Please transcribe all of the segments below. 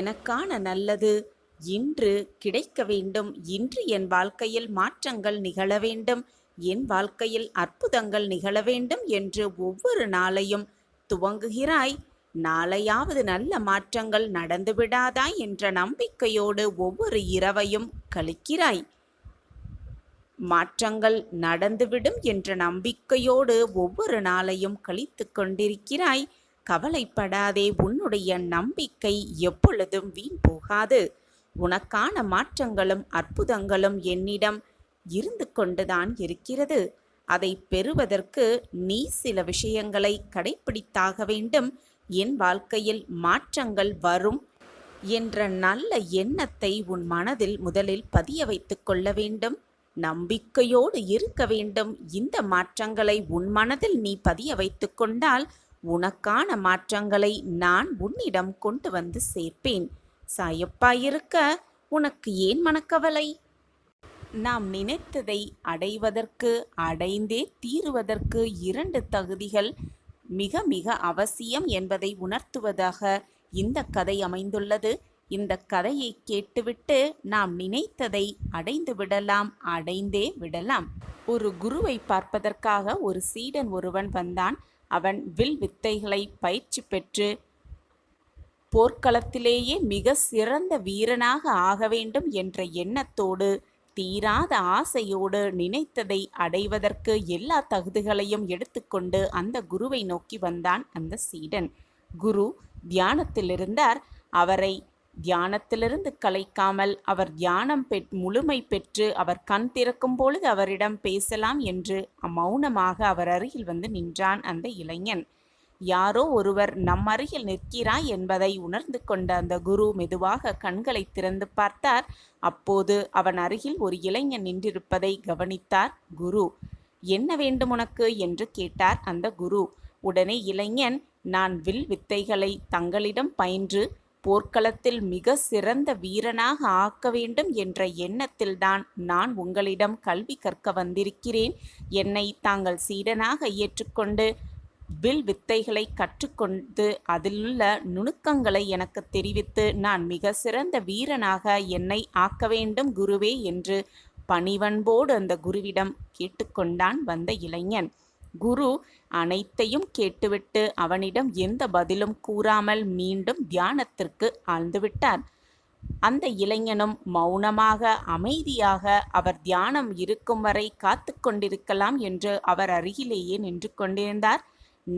எனக்கான நல்லது இன்று கிடைக்க வேண்டும். இன்று என் வாழ்க்கையில் மாற்றங்கள் நிகழ வேண்டும். என் வாழ்க்கையில் அற்புதங்கள் நிகழ வேண்டும் என்று ஒவ்வொரு நாளையும் துவங்குகிறாய். நாளையாவது நல்ல மாற்றங்கள் நடந்துவிடாதா என்ற நம்பிக்கையோடு ஒவ்வொரு இரவையும் கழிக்கிறாய். மாற்றங்கள் நடந்துவிடும் என்ற நம்பிக்கையோடு ஒவ்வொரு நாளையும் கழித்து கொண்டிருக்கிறாய். கவலைப்படாதே, உன்னுடைய நம்பிக்கை எப்பொழுதும் வீண் போகாது. உனக்கான மாற்றங்களும் அற்புதங்களும் என்னிடம் இருந்து கொண்டுதான் இருக்கிறது. அதை பெறுவதற்கு நீ சில விஷயங்களை கடைப்பிடித்தாக வேண்டும். என் வாழ்க்கையில் மாற்றங்கள் வரும் என்ற நல்ல எண்ணத்தை உன் மனதில் முதலில் பதிய வைத்துக் கொள்ள வேண்டும். நம்பிக்கையோடு இருக்க வேண்டும். இந்த மாற்றங்களை உன் மனதில் நீ பதிய வைத்து கொண்டால் உனக்கான மாற்றங்களை நான் உன்னிடம் கொண்டு வந்து சேர்ப்பேன். சாயப்பாயிருக்க உனக்கு ஏன் மனக்கவலை? நாம் நினைத்ததை அடைவதற்கு, அடைந்தே தீருவதற்கு 2 தகுதிகள் மிக மிக அவசியம் என்பதை உணர்த்துவதாக இந்த கதை அமைந்துள்ளது. இந்த கதையை கேட்டுவிட்டு நாம் நினைத்ததை அடைந்து விடலாம், அடைந்தே விடலாம். ஒரு குருவை பார்ப்பதற்காக ஒரு சீடன் ஒருவன் வந்தான். அவன் வில் வித்தைகளை பயிற்சி பெற்று போர்க்களத்திலேயே மிக சிறந்த வீரனாக ஆக வேண்டும் என்ற எண்ணத்தோடு, தீராத ஆசையோடு, நினைத்ததை அடைவதற்கு எல்லா தகுதிகளையும் எடுத்துக்கொண்டு அந்த குருவை நோக்கி வந்தான் அந்த சீடன். குரு தியானத்தில் இருந்தார். அவரை தியானத்திலிருந்து கலைக்காமல் அவர் தியானம் முழுமை பெற்று அவர் கண் திறக்கும் பொழுது அவரிடம் பேசலாம் என்று மௌனமாக அவர் அருகில் வந்து நின்றான் அந்த இளைஞன். யாரோ ஒருவர் நம் அருகில் நிற்கிறாய் என்பதை உணர்ந்து கொண்ட அந்த குரு மெதுவாக கண்களை திறந்து பார்த்தார். அப்போது அவன் அருகில் ஒரு இளைஞன் நின்றிருப்பதை கவனித்தார் குரு. என்ன வேண்டும் உனக்கு என்று கேட்டார் அந்த குரு. உடனே இளைஞன், நான் வில் வித்தைகளை தங்களிடம் பயின்று போர்க்களத்தில் மிக சிறந்த வீரனாக ஆக்க வேண்டும் என்ற எண்ணத்தில்தான் நான் உங்களிடம் கல்வி கற்க வந்திருக்கிறேன். என்னை தாங்கள் சீடனாக ஏற்றுக்கொண்டு வில் வித்தைகளை கற்றுக்கொண்டு அதிலுள்ள நுணுக்கங்களை எனக்கு தெரிவித்து நான் மிக சிறந்த வீரனாக என்னை ஆக்க வேண்டும் குருவே என்று பணிவன்போடு அந்த குருவிடம் கேட்டுக்கொண்டான் வந்த இளைஞன். குரு அனைத்தையும் கேட்டுவிட்டு அவனிடம் எந்த பதிலும் கூறாமல் மீண்டும் தியானத்திற்கு ஆழ்ந்துவிட்டார். அந்த இளைஞனும் மௌனமாக அமைதியாக அவர் தியானம் இருக்கும் வரை காத்து கொண்டிருக்கலாம் என்று அவர் அருகிலேயே நின்று கொண்டிருந்தார்.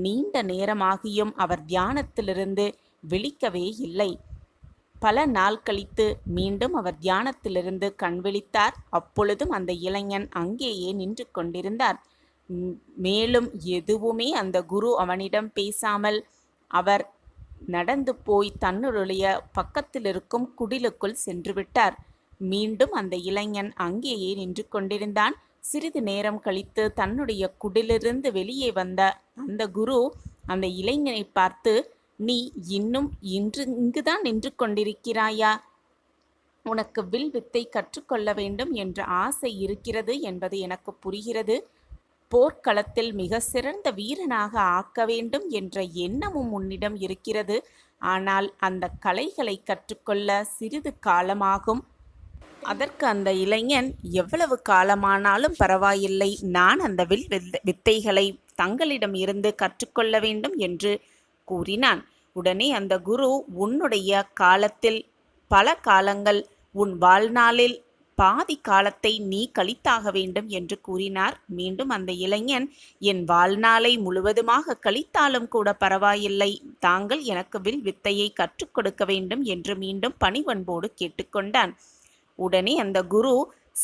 நீண்ட நேரமாகியும் அவர் தியானத்திலிருந்து விழிக்கவே இல்லை. பல நாள் கழித்து மீண்டும் அவர் தியானத்திலிருந்து கண் விழித்தார். அப்பொழுதும் அந்த இளைஞன் அங்கேயே நின்று கொண்டிருந்தார். மேலும் எதுவுமே அந்த குரு அவனிடம் பேசாமல் அவர் நடந்து போய் தன்னுடைய பக்கத்தில் இருக்கும் குடிலுக்குள் சென்று விட்டார். மீண்டும் அந்த இளைஞன் அங்கேயே நின்று கொண்டிருந்தான். சிறிது நேரம் கழித்து தன்னுடைய குடிலிருந்து வெளியே வந்த அந்த குரு அந்த இளைஞனை பார்த்து, நீ இன்னும் இங்குதான் நின்று கொண்டிருக்கிறாயா? உனக்கு வில் வித்தை கற்றுக்கொள்ள வேண்டும் என்ற ஆசை இருக்கிறது என்பது எனக்கு புரிகிறது. போர்க்களத்தில் மிக சிறந்த வீரனாக ஆக்க வேண்டும் என்ற எண்ணமும் உன்னிடம் இருக்கிறது. ஆனால் அந்த கலைகளை கற்றுக்கொள்ள சிறிது காலமாகும். அதற்கு அந்த இளைஞன், எவ்வளவு காலமானாலும் பரவாயில்லை, நான் அந்த வில் வித்தைகளை தங்களிடம் இருந்து கற்றுக்கொள்ள வேண்டும் என்று கூறினான். உடனே அந்த குரு, உன்னுடைய காலத்தில் பல காலங்கள், உன் வாழ்நாளில் பாதி காலத்தை நீ கழித்தாக வேண்டும் என்று கூறினார். மீண்டும் அந்த இளைஞன், என் வாழ்நாளை முழுவதுமாக கழித்தாலும் கூட பரவாயில்லை, தாங்கள் எனக்கு வில் வித்தையை கற்றுக் கொடுக்க வேண்டும் என்று மீண்டும் பணிவன்போடு கேட்டுக்கொண்டான். உடனே அந்த குரு,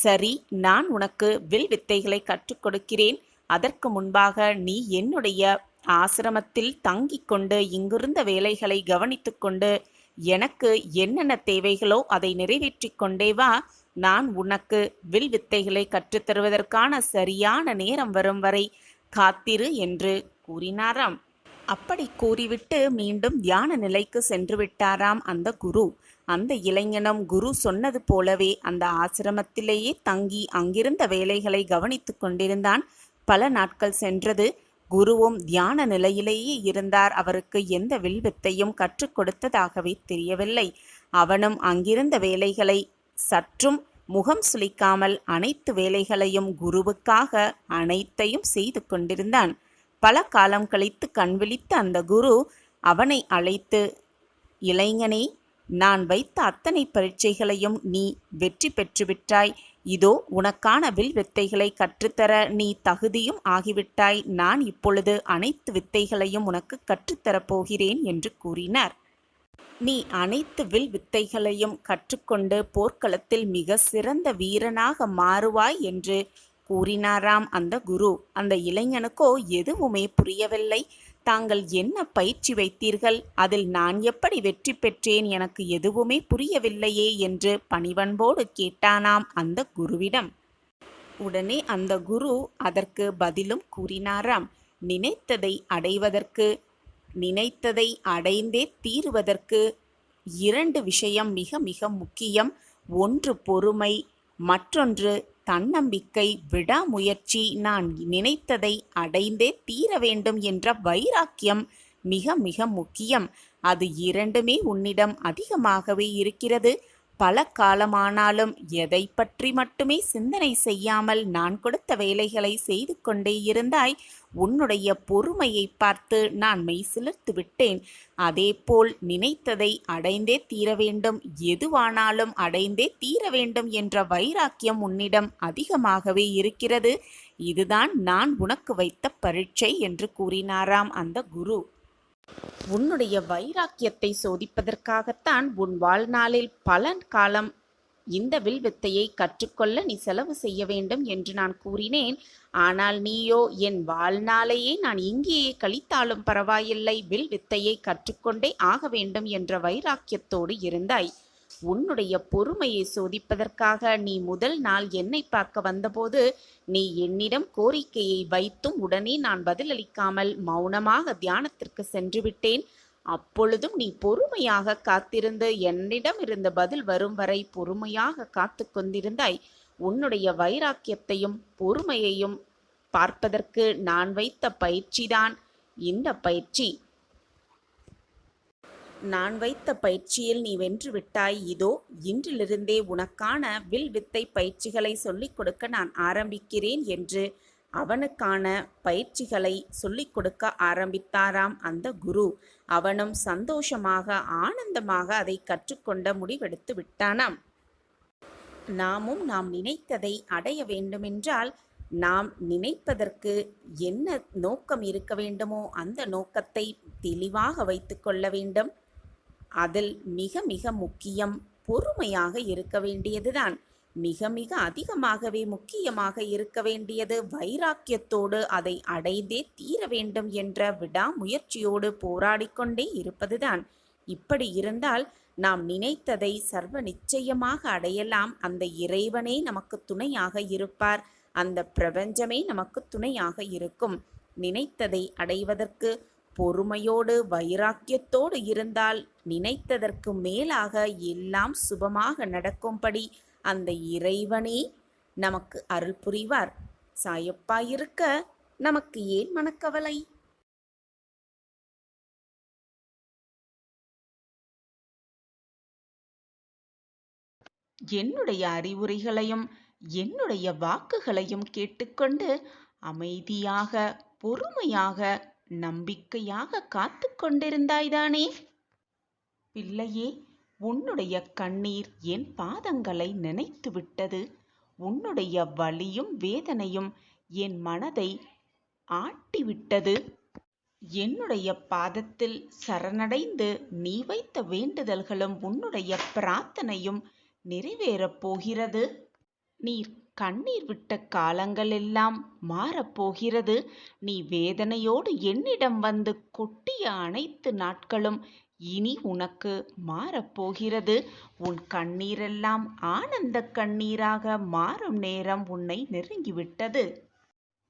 சரி, நான் உனக்கு வில் வித்தைகளை கற்றுக் கொடுக்கிறேன். அதற்கு முன்பாக நீ என்னுடைய ஆசிரமத்தில் தங்கிக் கொண்டு இங்கிருந்த வேலைகளை கவனித்து கொண்டு எனக்கு என்னென்ன தேவைகளோ அதை நிறைவேற்றி கொண்டே வா. நான் உனக்கு வில் வித்தைகளை கற்றுத்தருவதற்கான சரியான நேரம் வரும் வரை காத்திரு என்று கூறினாராம். அப்படி கூறிவிட்டு மீண்டும் தியான நிலைக்கு சென்று விட்டாராம் அந்த குரு. அந்த இளைஞனும் குரு சொன்னது போலவே அந்த ஆசிரமத்திலேயே தங்கி அங்கிருந்த வேலைகளை கவனித்து கொண்டிருந்தான். பல நாட்கள் சென்றது. குருவும் தியான நிலையிலேயே இருந்தார். அவருக்கு எந்த வில்வித்தையும் கற்றுக் கொடுத்ததாகவே தெரியவில்லை. அவனும் அங்கிருந்த வேலைகளை சற்றும் முகம் சுளிக்காமல் அனைத்து வேலைகளையும் குருவுக்காக அனைத்தையும் செய்து கொண்டிருந்தான். பல காலம் கழித்து கண்விழித்த அந்த குரு அவனை அழைத்து, இளைஞனே, நான் வைத்த அத்தனை பரீட்சைகளையும் நீ வெற்றி பெற்றுவிட்டாய். இதோ உனக்கான வில் வித்தைகளை கற்றுத்தர நீ தகுதியும் ஆகிவிட்டாய். நான் இப்பொழுது அனைத்து வித்தைகளையும் உனக்கு கற்றுத்தரப் போகிறேன் என்று கூறினார். நீ அனைத்து வில் வித்தைகளையும் கற்றுக்கொண்டு போர்க்களத்தில் மிக சிறந்த வீரனாக மாறுவாய் என்று கூறினாராம் அந்த குரு. அந்த இளைஞனுக்கோ எதுவுமே புரியவில்லை. தாங்கள் என்ன பயிற்சி வைத்தீர்கள்? அதில் நான் எப்படி வெற்றி பெற்றேன்? எனக்கு எதுவுமே புரியவில்லையே என்று பணிவன்போடு கேட்டானாம் அந்த குருவிடம். உடனே அந்த குரு அதற்கு பதிலும் கூறினாராம். நினைத்ததை அடைவதற்கு, நினைத்ததை அடைந்தே தீருவதற்கு 2 விஷயம் மிக மிக முக்கியம். ஒன்று பொறுமை, மற்றொன்று தன்னம்பிக்கை, விடாமுயற்சி. நான் நினைத்ததை அடைந்தே தீர வேண்டும் என்ற வைராக்கியம் மிக மிக முக்கியம். அது 2மே உன்னிடம் அதிகமாகவே இருக்கிறது. பல காலமானாலும் எதை பற்றி மட்டுமே சிந்தனை செய்யாமல் நான் கொடுத்த வேலைகளை செய்து கொண்டே இருந்தாய். உன்னுடைய பொறுமையை பார்த்து நான் மெய்சிலிர்த்து விட்டேன். அதேபோல் நினைத்ததை அடைந்தே தீர வேண்டும், எதுவானாலும் அடைந்தே தீர வேண்டும் என்ற வைராக்கியம் உன்னிடம் அதிகமாகவே இருக்கிறது. இதுதான் நான் உனக்கு வைத்த பரீட்சை என்று கூறினாராம் அந்த குரு. உன்னுடைய வைராக்கியத்தை சோதிப்பதற்காகத்தான் உன் வாழ்நாளில் பல காலம் இந்த வில் வித்தையை கற்றுக்கொள்ள நீ செலவு செய்ய வேண்டும் என்று நான் கூறினேன். ஆனால் நீயோ என் வாழ்நாளையே நான் இங்கேயே கழித்தாலும் பரவாயில்லை, வில் வித்தையை கற்றுக்கொண்டே ஆக வேண்டும் என்ற வைராக்கியத்தோடு இருந்தாய். உன்னுடைய பொறுமையை சோதிப்பதற்காக நீ முதல் நாள் என்னை பார்க்க வந்தபோது நீ என்னிடம் கோரிக்கையை வைத்தும் உடனே நான் பதிலளிக்காமல் மௌனமாக தியானத்திற்கு சென்று விட்டேன். அப்பொழுதும் நீ பொறுமையாக காத்திருந்து என்னிடம் இருந்த பதில் வரும் வரை பொறுமையாக காத்து கொண்டிருந்தாய். உன்னுடைய வைராக்கியத்தையும் பொறுமையையும் பார்ப்பதற்கு நான் வைத்த பயிற்சிதான் இந்த பயிற்சி. நான் வைத்த பயிற்சியில் நீ வென்று விட்டாய். இதோ இன்றிலிருந்தே உனக்கான வில் வித்தை பயிற்சிகளை சொல்லிக் கொடுக்க நான் ஆரம்பிக்கிறேன் என்று அவனுக்கான பயிற்சிகளை சொல்லிக் கொடுக்க ஆரம்பித்தாராம் அந்த குரு. அவனும் சந்தோஷமாக ஆனந்தமாக அதை கற்றுக்கொண்ட முடிவெடுத்து விட்டானாம். நாமும் நாம் நினைத்ததை அடைய வேண்டுமென்றால் நாம் நினைப்பதற்கு என்ன நோக்கம் இருக்க வேண்டுமோ அந்த நோக்கத்தை தெளிவாக வைத்து கொள்ள வேண்டும். அதில் மிக மிக முக்கியம் பொறுமையாக இருக்க வேண்டியதுதான். மிக மிக அதிகமாகவே முக்கியமாக இருக்க வேண்டியது வைராக்கியத்தோடு அதை அடைந்தே தீர வேண்டும் என்ற விடாமுயற்சியோடு போராடிக்கொண்டே இருப்பதுதான். இப்படி இருந்தால் நாம் நினைத்ததை சர்வ நிச்சயமாக அடையலாம். அந்த இறைவனே நமக்கு துணையாக இருப்பார். அந்த பிரபஞ்சமே நமக்கு துணையாக இருக்கும். நினைத்ததை அடைவதற்கு பொறுமையோடு வைராக்கியத்தோடு இருந்தால் நினைத்ததற்கு மேலாக எல்லாம் சுபமாக நடக்கும்படி அந்த இறைவனே நமக்கு அருள் புரிவார். சாயப்பாயிருக்க நமக்கு ஏன் மனக்கவலை? என்னுடைய அறிவுரைகளையும் என்னுடைய வாக்குகளையும் கேட்டுக்கொண்டு அமைதியாக, பொறுமையாக, நம்பிக்கையாக காத்து கொண்டிருந்தாய்தானே? பிள்ளையே, உன்னுடைய கண்ணீர் என் பாதங்களை நினைத்து விட்டது. உன்னுடைய வலியும் வேதனையும் என் மனதை ஆட்டிவிட்டது. என்னுடைய பாதத்தில் சரணடைந்து நீ வைத்த வேண்டுதல்களும் உன்னுடைய பிரார்த்தனையும் நிறைவேறப் போகிறது. நீர் கண்ணீர் விட்ட காலங்களெல்லாம் மாறப்போகிறது. நீ வேதனையோடு என்னிடம் வந்து கொட்டிய அனைத்து நாட்களும் இனி உனக்கு மாறப்போகிறது. உன் கண்ணீரெல்லாம் ஆனந்த கண்ணீராக மாறும் நேரம் உன்னை நெருங்கிவிட்டது.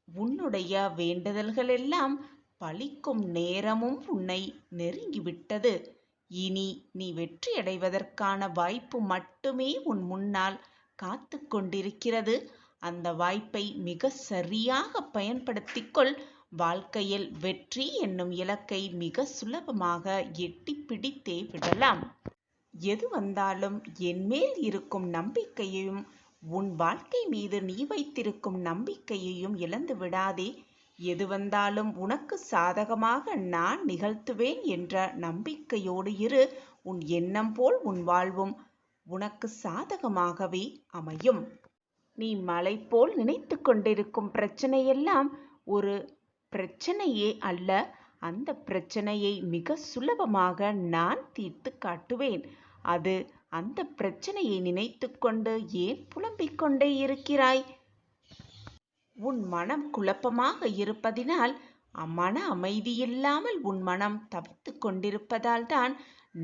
உன்னுடைய வேண்டுதல்களெல்லாம் பலிக்கும் நேரமும் உன்னை நெருங்கிவிட்டது. இனி நீ வெற்றியடைவதற்கான வாய்ப்பு மட்டுமே உன் முன்னால் காத்து கொண்டிருக்கிறது. அந்த வாய்ப்பை மிக சரியாக பயன்படுத்திக்கொள். வாழ்க்கையில் வெற்றி என்னும் இலக்கை மிக சுலபமாக எட்டி பிடித்தே விடலாம். எது வந்தாலும் என்மேல் இருக்கும் நம்பிக்கையையும் உன் வாழ்க்கை மீது நீ வைத்திருக்கும் நம்பிக்கையையும் இழந்து விடாதே. எது வந்தாலும் உனக்கு சாதகமாக நான் நிகழ்த்துவேன் என்ற நம்பிக்கையோடு இரு. உன் எண்ணம் போல் உன் வாழ்வும் உனக்கு சாதகமாகவே அமையும். நீ மலை போல் நினைத்து கொண்டிருக்கும் பிரச்சனையெல்லாம் ஒரு பிரச்சனையே அல்ல. அந்த பிரச்சனையை மிக சுலபமாக நான் தீர்த்து காட்டுவேன். அந்த பிரச்சனையை நினைத்து கொண்டு ஏன் புலம்பிக் கொண்டே இருக்கிறாய்? உன் மனம் குழப்பமாக இருப்பதினால், மன அமைதியில்லாமல் உன் மனம் தவித்து கொண்டிருப்பதால் தான்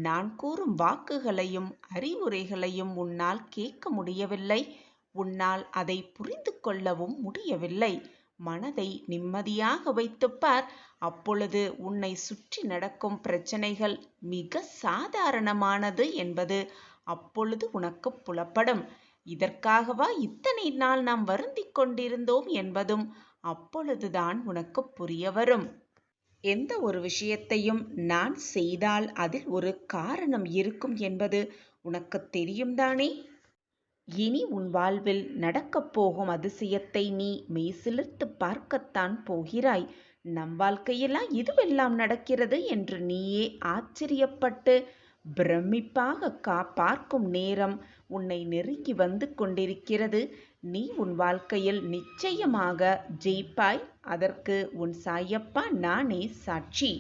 நான் கூறும் வாக்குகளையும் அறிவுரைகளையும் உன்னால் கேட்க முடியவில்லை. உன்னால் அதை புரிந்து கொள்ளவும் முடியவில்லை. மனதை நிம்மதியாக வைத்துப்பார். அப்பொழுது உன்னை சுற்றி நடக்கும் பிரச்சனைகள் மிக சாதாரணமானது என்பது அப்பொழுது உனக்கு புலப்படும். இதற்காகவா இத்தனை நாள் நாம் வருந்திக் கொண்டிருந்தோம் என்பதும் அப்பொழுதுதான் உனக்கு புரிய வரும். எந்த ஒரு விஷயத்தையும் நான் செய்தால் அதில் ஒரு காரணம் இருக்கும் என்பது உனக்கு தெரியும் தானே? இனி உன் வாழ்வில் நடக்கப் போகும் அதிசயத்தை நீ மெய்சிலிர்த்து பார்க்கத்தான் போகிறாய். நம் வாழ்க்கையெல்லாம் இதுவெல்லாம் நடக்கிறது என்று நீயே ஆச்சரியப்பட்டு பிரமிப்பாக பார்க்கும் நேரம் உன்னை நெருங்கி வந்து கொண்டிருக்கிறது. நீ உன் வாழ்க்கையில் நிச்சயமாக ஜெயிப்பாய். அதற்கு உன் சாயப்பா நானே சாட்சி.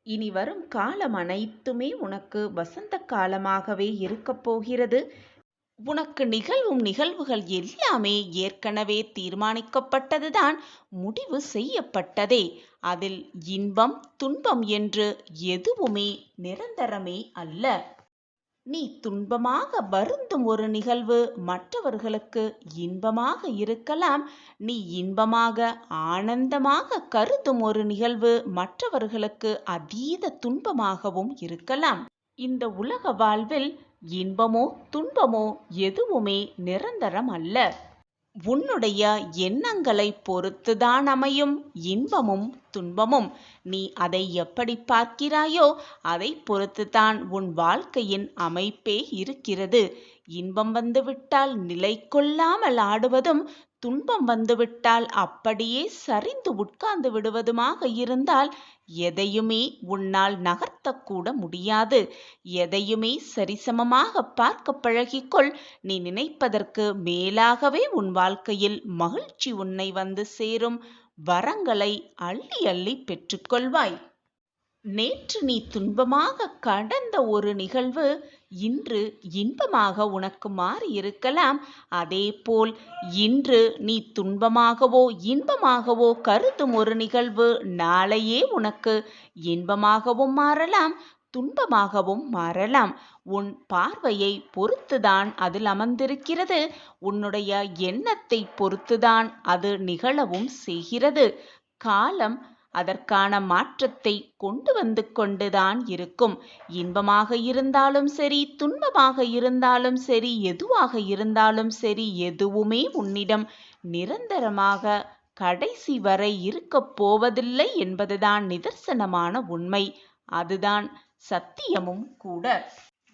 இனி வரும் காலம் அனைத்துமே உனக்கு வசந்த காலமாகவே இருக்கப் போகிறது. உனக்கு நிகழ்வும் நிகழ்வுகள் எல்லாமே ஏற்கனவே தீர்மானிக்கப்பட்டதுதான், முடிவு செய்யப்பட்டதே. அதில் இன்பம் துன்பம் என்று எதுவுமே நிரந்தரமே அல்ல. நீ துன்பமாக வருந்தும் ஒரு நிகழ்வு மற்றவர்களுக்கு இன்பமாக இருக்கலாம். நீ இன்பமாக ஆனந்தமாக கருதும் ஒரு நிகழ்வு மற்றவர்களுக்கு அதீத துன்பமாகவும் இருக்கலாம். இந்த உலக வாழ்வில் இன்பமோ துன்பமோ எதுவுமே நிரந்தரம் அல்ல. உன்னுடைய எண்ணங்களை பொறுத்துதான் அமையும் இன்பமும் துன்பமும். நீ அதை எப்படி பார்க்கிறாயோ அதை பொறுத்துதான் உன் வாழ்க்கையின் அமைப்பே இருக்கிறது. இன்பம் வந்துவிட்டால் நிலை கொள்ளாமல் ஆடுவதும், துன்பம் வந்துவிட்டால் அப்படியே சரிந்து உட்கார்ந்து விடுவதுமாக இருந்தால் எதையுமே உன்னால் நகர்த்தக்கூட முடியாது. எதையுமே சரிசமமாக பார்க்க பழகிக்கொள். நீ நினைப்பதற்கு மேலாகவே உன் வாழ்க்கையில் மகிழ்ச்சி உன்னை வந்து சேரும். வரங்களை அள்ளி அள்ளி பெற்றுக்கொள்வாய். நேற்று நீ துன்பமாக கடந்த ஒரு நிகழ்வு இன்று இன்பமாக உனக்கு மாறி இருக்கலாம். அதேபோல் இன்று நீ துன்பமாகவோ இன்பமாகவோ கருதும் ஒரு நிகழ்வு நாளையே உனக்கு இன்பமாகவும் மாறலாம், துன்பமாகவும் மாறலாம். உன் பார்வையை பொறுத்துதான் அதில் அமர்ந்திருக்கிறது. உன்னுடைய எண்ணத்தை பொறுத்துதான் அது நிகழவும் செய்கிறது. காலம் அதற்கான மாற்றத்தை கொண்டு வந்து கொண்டுதான் இருக்கும். இன்பமாக இருந்தாலும் சரி, துன்பமாக இருந்தாலும் சரி, எதுவாக இருந்தாலும் சரி, எதுவுமே உன்னிடம் நிரந்தரமாக கடைசி வரை இருக்கப் போவதில்லை என்பதுதான் நிதர்சனமான உண்மை. அதுதான் சத்தியமும் கூட.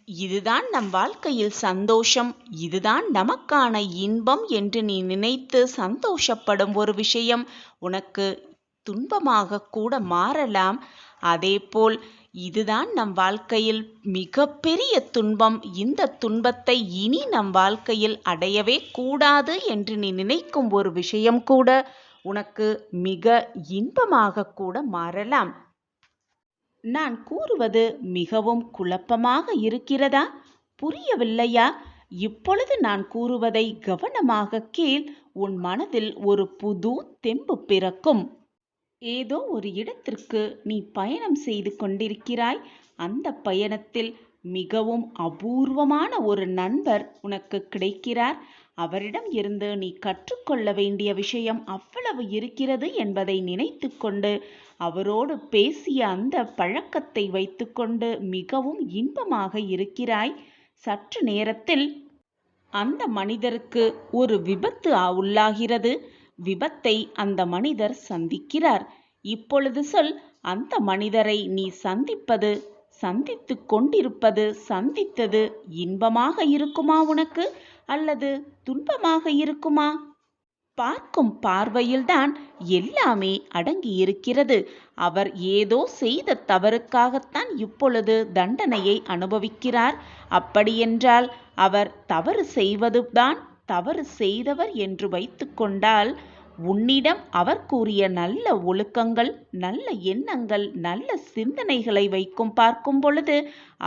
இதுதான் நம் வாழ்க்கையில் சந்தோஷம், இதுதான் நமக்கான இன்பம் என்று நீ நினைத்து சந்தோஷப்படும் ஒரு விஷயம் உனக்கு துன்பமாக கூட மாறலாம். அதேபோல் இதுதான் நம் வாழ்க்கையில் மிகப்பெரிய துன்பம், இந்த துன்பத்தை இனி நம் வாழ்க்கையில் அடையவே கூடாது என்று நீ நினைக்கும் ஒரு விஷயம் கூட உனக்கு மிக இன்பமாக கூட மாறலாம். நான் கூறுவது மிகவும் குழப்பமாக இருக்கிறதா? புரியவில்லையா? இப்பொழுது நான் கூறுவதை கவனமாக கேள். உன் மனதில் ஒரு புது தெம்பு பிறக்கும். ஏதோ ஒரு இடத்திற்கு நீ பயணம் செய்து கொண்டிருக்கிறாய். அந்த பயணத்தில் மிகவும் அபூர்வமான ஒரு நண்பர் உனக்கு கிடைக்கிறார். அவரிடம் இருந்து நீ கற்றுக்கொள்ள வேண்டிய விஷயம் அவ்வளவு இருக்கிறது என்பதை நினைத்து கொண்டு அவரோடு பேசிய அந்த பழக்கத்தை வைத்துக்கொண்டு மிகவும் இன்பமாக இருக்கிறாய். சற்று நேரத்தில் அந்த மனிதருக்கு ஒரு விபத்து உள்ளாகிறது. விபத்தை அந்த மனிதர் சந்திக்கிறார். இப்பொழுது சொல், அந்த மனிதரை நீ சந்திப்பது சந்தித்து கொண்டிருப்பது சந்தித்தது இன்பமாக இருக்குமா உனக்கு அல்லது துன்பமாக இருக்குமா? பார்க்கும் பார்வையில்தான் எல்லாமே அடங்கி இருக்கிறது. அவர் ஏதோ செய்த தவறுக்காகத்தான் இப்பொழுது தண்டனையை அனுபவிக்கிறார். அப்படியென்றால் அவர் தவறு செய்வதுதான் தவறு செய்தவர் என்று வைத்துக்கொண்டால், உன்னிடம் அவர் கூறிய நல்ல ஒழுக்கங்கள், நல்ல எண்ணங்கள், நல்ல சிந்தனைகளை வைக்கும் பார்க்கும் பொழுது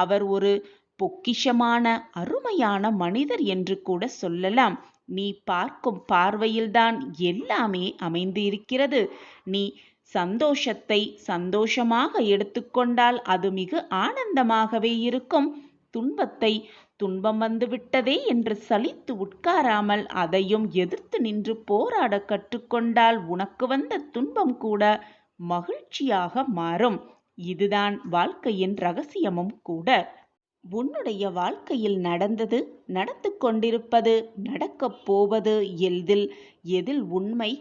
அவர் ஒரு பொக்கிஷமான அருமையான மனிதர் என்று கூட சொல்லலாம். நீ பார்க்கும் பார்வையில்தான் எல்லாமே அமைந்து இருக்கிறது. நீ சந்தோஷத்தை சந்தோஷமாக எடுத்துக்கொண்டால் அது மிக ஆனந்தமாகவே இருக்கும். துன்பத்தை துன்பம் வந்துவிட்டதே என்று சலித்து உட்காராமல் அதையும் எதிர்த்து நின்று போராட கற்றுக்கொண்டால் உனக்கு வந்த துன்பம் கூட மகிழ்ச்சியாக மாறும். இதுதான் வாழ்க்கையின் ரகசியமும் கூட. உன்னுடைய வாழ்க்கையில் நடந்தது, நடந்து கொண்டிருப்பது, நடக்கப் போவது எதில் உண்மை,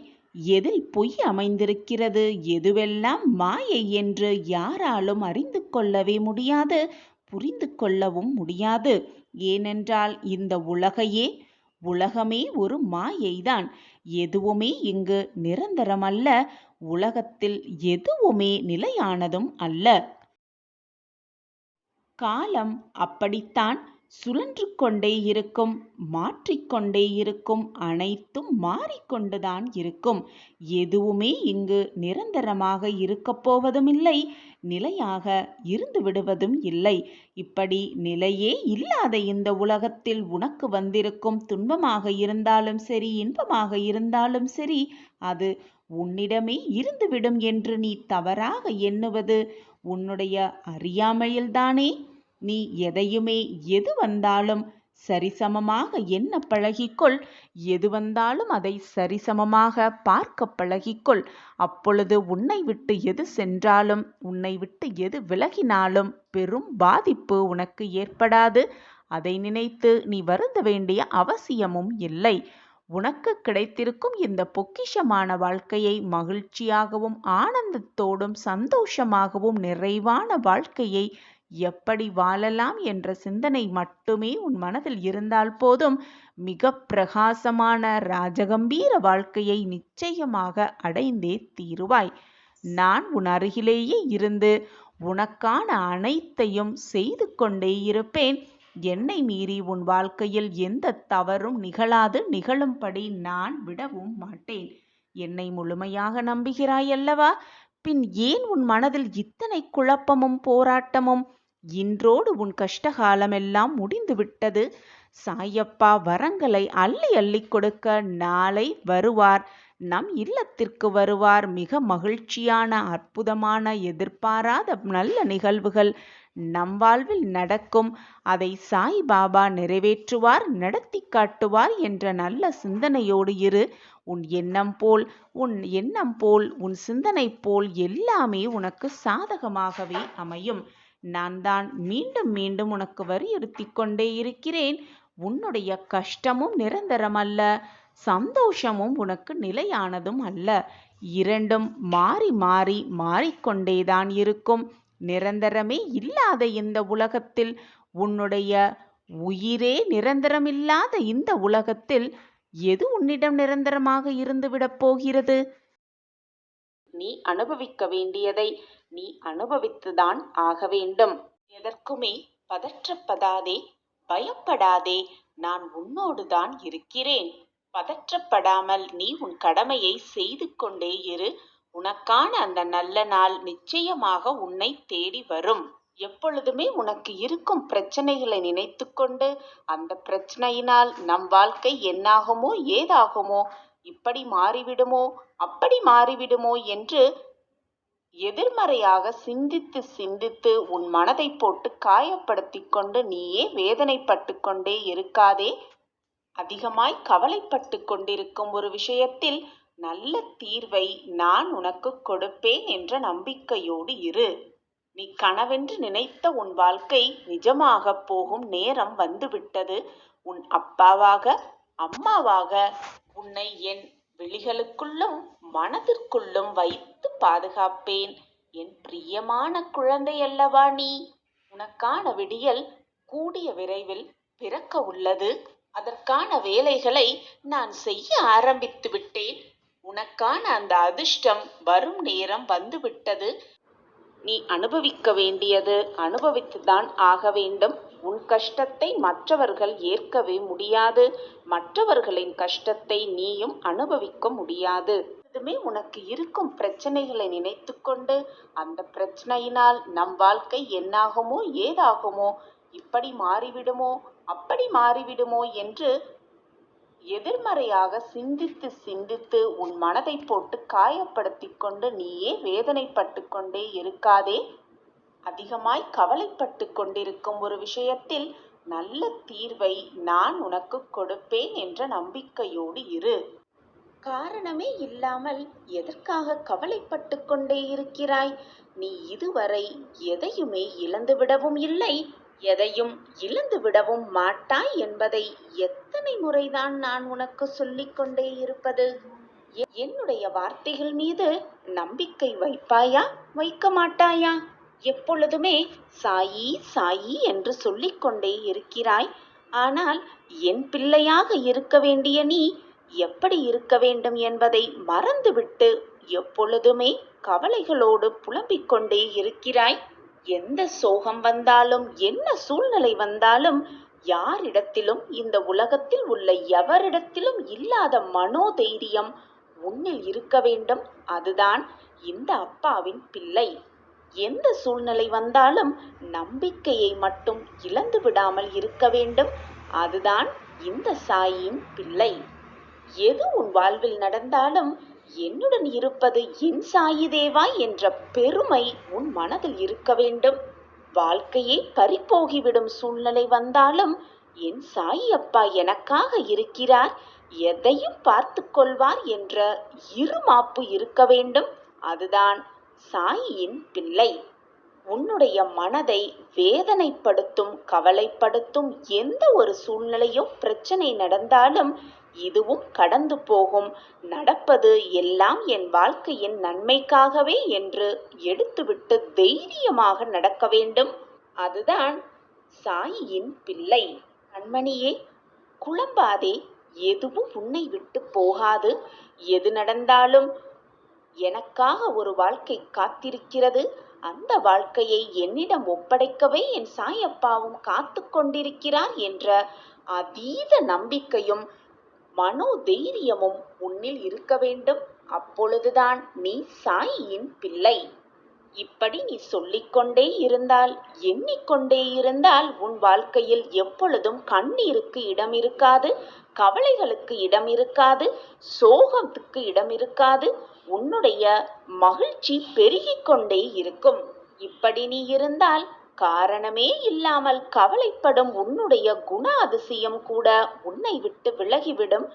எதில் பொய் அமைந்திருக்கிறது, எதுவெல்லாம் மாயை என்று யாராலும் அறிந்து கொள்ளவே முடியாது, புரிந்து கொள்ளவும் முடியாது. ஏனென்றால் இந்த உலகமே ஒரு மாயைதான். எதுவுமே இங்கு நிரந்தரமல்ல. உலகத்தில் எதுவுமே நிலையானதும் அல்ல. காலம் அப்படித்தான் சுழன்று கொண்டே இருக்கும், மாற்றிக்கொண்டே இருக்கும், அனைத்தும் மாறிக்கொண்டுதான் இருக்கும். எதுவுமே இங்கு நிரந்தரமாக இருக்கப் போவதுமில்லை, நிலையாக இருந்து விடுவதும் இல்லை. இப்படி நிலையே இல்லாத இந்த உலகத்தில் உனக்கு வந்திருக்கும் துன்பமாக இருந்தாலும் சரி, இன்பமாக இருந்தாலும் சரி, அது உன்னிடமே இருந்துவிடும் என்று நீ தவறாக எண்ணுவது உன்னுடைய அறியாமையில்தானே. நீ எதையுமே எது வந்தாலும் சரிசமமாக எண்ண பழகிக்கொள். எது வந்தாலும் அதை சரிசமமாக பார்க்க பழகிக்கொள். அப்பொழுது உன்னை விட்டு எது சென்றாலும், உன்னை விட்டு எது விலகினாலும் பெரும் பாதிப்பு உனக்கு ஏற்படாது. அதை நினைத்து நீ வருந்த வேண்டிய அவசியமும் இல்லை. உனக்கு கிடைத்திருக்கும் இந்த பொக்கிஷமான வாழ்க்கையை மகிழ்ச்சியாகவும் ஆனந்தத்தோடும் சந்தோஷமாகவும் நிறைவான வாழ்க்கையை எப்படி வாழலாம் என்ற சிந்தனை மட்டுமே உன் மனதில் இருந்தால் போதும். மிக பிரகாசமான ராஜகம்பீர வாழ்க்கையை நிச்சயமாக அடைந்தே தீருவாய். நான் உன் அருகிலேயே இருந்து உனக்கான அனைத்தையும் செய்து கொண்டே இருப்பேன். என்னை மீறி உன் வாழ்க்கையில் எந்த தவறும் நிகழாது. நிகழும்படி நான் விடவும் மாட்டேன். என்னை முழுமையாக நம்புகிறாய் அல்லவா? பின் ஏன் உன் மனதில் இத்தனை குழப்பமும் போராட்டமும்? இன்றோடு உன் கஷ்டகாலமெல்லாம் முடிந்து விட்டது. சாயப்பா வரங்களை அள்ளி அள்ளி கொடுக்க நாளை வருவார். நம் இல்லத்திற்கு வருவார். மிக மகிழ்ச்சியான, அற்புதமான, எதிர்பாராத நல்ல நிகழ்வுகள் நம் வாழ்வில் நடக்கும். அதை சாய்பாபா நிறைவேற்றுவார், நடத்தி காட்டுவார் என்ற நல்ல சிந்தனையோடு இரு. உன் எண்ணம் போல் உன் சிந்தனை போல் எல்லாமே உனக்கு சாதகமாகவே அமையும். நான் தான் மீண்டும் மீண்டும் உனக்கு வலியுறுத்தி கொண்டே இருக்கிறேன். உன்னுடைய கஷ்டமும் நிரந்தரமல்ல, சந்தோஷமும் உனக்கு நிலையானதும் அல்ல. இரண்டும் மாறி மாறி மாறிக்கொண்டேதான் இருக்கும். நிரந்தரமே இல்லாத இந்த உலகத்தில், உன்னுடைய உயிரே நிரந்தரமில்லாத இந்த உலகத்தில் எது உன்னிடம் நிரந்தரமாக இருந்துவிடப் போகிறது? நீ அனுபவிக்க வேண்டியதை நீ அனுபவித்துதான் ஆக வேண்டும். எதற்குமே பதற்றப்படாதே, பயப்படாதே. நான் உன்னோடுதான் இருக்கிறேன். பதற்றப்படாமல் நீ உன் கடமையை செய்து கொண்டே இரு. உனக்கான அந்த நல்ல நாள் நிச்சயமாக உன்னை தேடி வரும். எப்பொழுதுமே உனக்கு இருக்கும் பிரச்சனைகளை நினைத்து கொண்டு அந்த பிரச்சனையினால் நம் வாழ்க்கை என்னாகுமோ ஏதாகுமோ, இப்படி மாறிவிடுமோ அப்படி மாறிவிடுமோ என்று எதிர்மறையாக சிந்தித்து சிந்தித்து உன் மனதை போட்டு காயப்படுத்தி கொண்டு நீயே வேதனைப்பட்டு கொண்டே இருக்காதே. அதிகமாய் கவலைப்பட்டு கொண்டிருக்கும் ஒரு விஷயத்தில் நல்ல தீர்வை நான் உனக்கு கொடுப்பேன் என்ற நம்பிக்கையோடு இரு. நீ கனவென்று நினைத்த உன் வாழ்க்கை நிஜமாக போகும் நேரம் வந்துவிட்டது. உன் அப்பாவாக அம்மாவாக உன்னை என் விழிகளுக்குள்ளும் மனதிற்குள்ளும் வைத்து பாதுகாப்பேன். என் பிரியமான குழந்தை அல்லவா நீ? உனக்கான விடியல் கூடிய விரைவில் பிறக்க உள்ளது. அதற்கான வேலைகளை நான் செய்ய ஆரம்பித்து விட்டேன். உனக்கான அந்த அதிர்ஷ்டம் வரும் நேரம் வந்துவிட்டது. நீ அனுபவிக்க வேண்டியது அனுபவித்துதான் ஆக வேண்டும். உன் கஷ்டத்தை மற்றவர்கள் ஏற்கவே முடியாது. மற்றவர்களின் கஷ்டத்தை நீயும் அனுபவிக்க முடியாது. இதுமே உனக்கு இருக்கும் பிரச்சனைகளை நினைத்து கொண்டு அந்த பிரச்சனையினால் நம் வாழ்க்கை என்னாகுமோ ஏதாகுமோ, இப்படி மாறிவிடுமோ அப்படி மாறிவிடுமோ என்று எதிர்மறையாக சிந்தித்து சிந்தித்து உன் மனதை போட்டு காயப்படுத்தி கொண்டு நீயே வேதனைப்பட்டு கொண்டே இருக்காதே. அதிகமாய் கவலைப்பட்டு கொண்டிருக்கும் ஒரு விஷயத்தில் நல்ல தீர்வை நான் உனக்கு கொடுப்பேன் என்ற நம்பிக்கையோடு இரு. காரணமே இல்லாமல் எதற்காக கவலைப்பட்டு கொண்டே இருக்கிறாய்? நீ இதுவரை எதையுமே இழந்துவிடவும் இல்லை, எதையும் இழந்து விடவும் மாட்டாய் என்பதை எத்தனை முறைதான் நான் உனக்கு சொல்லிக் கொண்டே இருப்பது? என்னுடைய வார்த்தைகள் மீது நம்பிக்கை வைப்பாயா வைக்க மாட்டாயா? எப்பொழுதுமே சாயி சாயி என்று சொல்லிக் கொண்டே இருக்கிறாய். ஆனால் என் பிள்ளையாக இருக்க வேண்டிய நீ எப்படி இருக்க வேண்டும் என்பதை மறந்துவிட்டு எப்பொழுதுமே கவலைகளோடு புலம்பிக் கொண்டே இருக்கிறாய். எந்த சோகம் வந்தாலும் என்ன சூழ்நிலை வந்தாலும் யாரிடத்திலும் இந்த உலகத்தில் உள்ள எவரிடத்திலும் இல்லாத மனோதைரியம் உன்னில் இருக்க வேண்டும். அதுதான் இந்த அப்பாவின் பிள்ளை. எந்த சூழ்நிலை வந்தாலும் நம்பிக்கையை மட்டும் இழந்து விடாமல் இருக்க வேண்டும். அதுதான் இந்த சாயின் பிள்ளை. எது உன் வாழ்வில் நடந்தாலும் என்னுடன் இருப்பது என் சாயி தேவா என்ற பெருமை உன் மனதில் இருக்க வேண்டும். வாழ்க்கையை பறிபோகிவிடும் சூழ்நிலை வந்தாலும் என் சாயி அப்பா எனக்காக இருக்கிறார், எதையும் பார்த்து கொள்வார் என்ற இருமாப்பு இருக்க வேண்டும். அதுதான் சாயியின் பிள்ளை. உன்னுடைய மனதை வேதனைப்படுத்தும் கவலைப்படுத்தும் எந்த ஒரு சூழ்நிலையோ பிரச்சனை நடந்தாலும் இதுவும் கடந்து போகும், நடப்பது எல்லாம் என் வாழ்க்கையின் நன்மைக்காகவே என்று எடுத்துவிட்டு தைரியமாக நடக்க வேண்டும். அதுதான் சாயியின் பிள்ளை. கண்மணியே, குழம்பாதே. எதுவும் உன்னை விட்டு போகாது. எது நடந்தாலும் எனக்காக ஒரு வாழ்க்கை காத்திருக்கிறது. அந்த வாழ்க்கையை என்னிடம் ஒப்படைக்கவே என் சாயப்பாவும் காத்து கொண்டிருக்கிறார் என்ற அதீத நம்பிக்கையும் மனோதைரியமும் உன்னில் இருக்க வேண்டும். அப்பொழுதுதான் நீ சாயியின் பிள்ளை. இப்படி நீ சொல்லிக்கொண்டே இருந்தால், எண்ணிக்கொண்டே இருந்தால் உன் வாழ்க்கையில் எப்பொழுதும் கண்ணீருக்கு இடம் இருக்காது, கவலைகளுக்கு இடம் இருக்காது, சோகத்துக்கு இடம் இருக்காது. உன்னுடைய மகிழ்ச்சி பெருகிக் கொண்டே இருக்கும். இப்படி நீ இருந்தால் காரணமே இல்லாமல் கவலைப்படும் உன்னுடைய குண அதிசயம் கூட உன்னை விட்டு விலகிவிடும்.